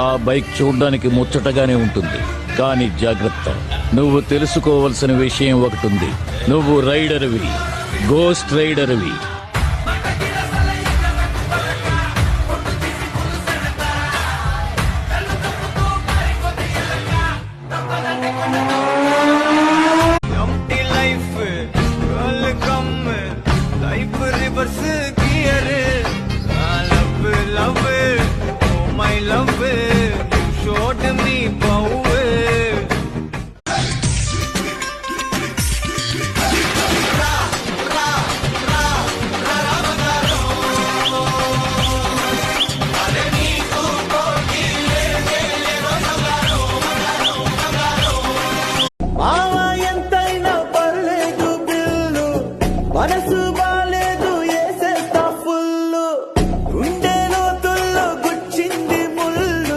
ఆ బైక్ చూడ్డానికి ముచ్చటగానే ఉంటుంది, కానీ జాగ్రత్త. నువ్వు తెలుసుకోవలసిన విషయం ఒకటి ఉంది. నువ్వు రైడర్వి, గోస్ట్ రైడర్వి.